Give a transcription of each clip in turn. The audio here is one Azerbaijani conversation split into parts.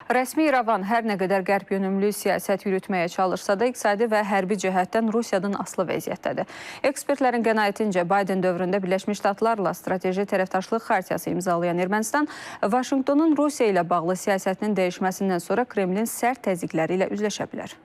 Rəsmi İrəvan hər nə qədər qərb yönümlü siyasət yürütməyə çalışsa da, iqtisadi və hərbi cəhətdən Rusiyadan asılı vəziyyətdədir. Ekspertlərin qənaətincə Biden dövründə Birləşmiş Ştatlarla strateji tərəfdaşlıq xaritəsi imzalayan Ermənistan, Vaşinqtonun Rusiya ilə bağlı siyasətinin dəyişməsindən sonra Kremlin sərt təzyiqləri ilə üzləşə bilər.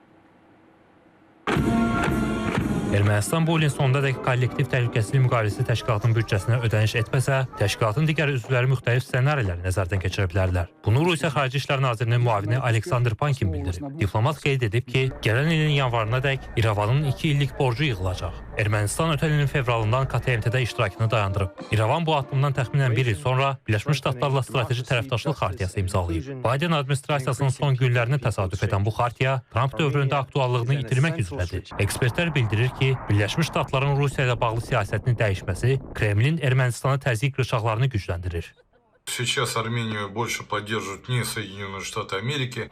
Ermənistan bu ilin sonundadək kollektiv təhlükəsizlik müqaviləsi təşkilatının büdcəsinə ödəniş etməsə, təşkilatın digər üzvləri müxtəlif ssenariləri nəzərdən keçirə bilərlər. Bunu Rusiya Xarici İşlər Nazirinin müavini Aleksandr Pankin bildirib. Diplomat qeyd edib ki, gələn ilin yanvarınadək İrəvanın 2 illik borcu yığılacaq. Ermənistan ötən ilin fevralından KTMT-də iştirakını dayandırıb. İrəvan bu addımdan təxminən bir il sonra Birləşmiş Ştatlarla strateji tərəfdaşlıq xaritəsi imzalayıb. Biden administrasiyasının son günlərinə təsadüf edən bu xartiya Trump dövründə aktuallığını itirmək üzrədir. Ekspertlər bildirir ki, Birləşmiş Ştatların Rusiya ilə bağlı siyasətini dəyişməsi Kremlin Ermənistana təzyiq rıçaqlarını gücləndirir.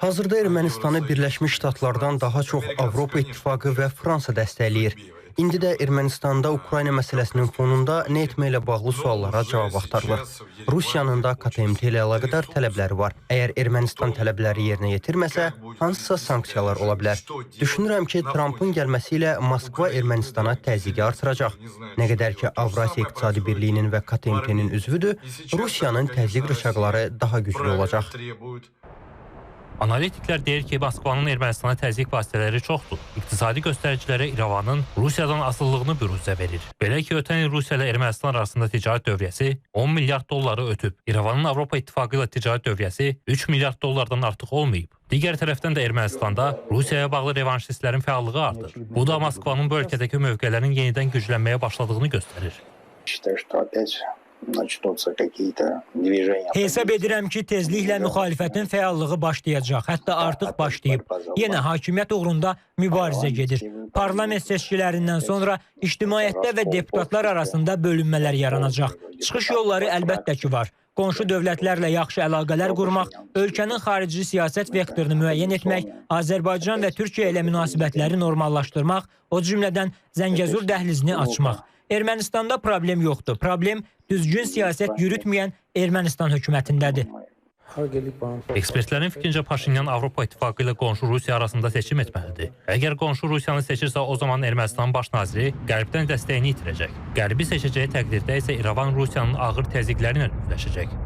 Hazırda Ermənistanı Birləşmiş Ştatlardan daha çox Avropa İttifaqı və Fransa dəstəkləyir. İndi də Ermənistanda Ukrayna məsələsinin fonunda nə etməklə bağlı suallara cavab axtarılır. Rusiyanın da KTMT ilə əlaqədar tələbləri var. Əgər Ermənistan tələbləri yerinə yetirməsə, hansısa sanksiyalar ola bilər. Düşünürəm ki, Trumpın gəlməsi ilə Moskva Ermənistana təzyiqi artıracaq. Nə qədər ki, Avrasiya İqtisadi Birliyinin və KTMT-nin üzvüdür, Rusiyanın təzyiq rıçaqları daha güclü olacaq. Analitiklər deyir ki, Moskvanın Ermənistana təzyiq vasitələri çoxdur. İqtisadi göstəriciləri İrəvanın Rusiyadan asıllığını büruzə verir. Belə ki, ötən il Rusiya ilə Ermənistan arasında ticarət dövriyyəsi 10 milyard dolları ötüb. İrəvanın Avropa İttifaqı ilə ticarət dövriyyəsi 3 milyard dollardan artıq olmayıb. Digər tərəfdən də Ermənistanda Rusiyaya bağlı revanşistlərin fəallığı artır. Bu da Moskvanın bu ölkədəki mövqelərin yenidən güclənməyə başladığını göstərir. Hesab edirəm ki, tezliklə müxalifətin fəallığı başlayacaq, hətta artıq başlayıb. Yenə hakimiyyət uğrunda mübarizə gedir. Parlament seçkilərindən sonra ictimaiyyətdə və deputatlar arasında bölünmələr yaranacaq. Çıxış yolları əlbəttə ki var. Qonşu dövlətlərlə yaxşı əlaqələr qurmaq, ölkənin xarici siyasət vektorunu müəyyən etmək, Azərbaycan və Türkiyə ilə münasibətləri normallaşdırmaq, o cümlədən Zəngəzur dəhlizini açmaq. Ermənistanda problem yoxdur. Problem düzgün siyasət yürütməyən Ermənistan hökumətindədir. Ekspertlərin fikrincə Paşinyan Avropa İttifaqı ilə qonşu Rusiya arasında seçim etməlidir. Əgər qonşu Rusiyanı seçirsə, o zaman Ermənistanın baş naziri Qərbdən dəstəyini itirəcək. Qərbi seçəcəyi təqdirdə isə İrəvan Rusiyanın ağır təzyiqləri ilə üzləşəcək.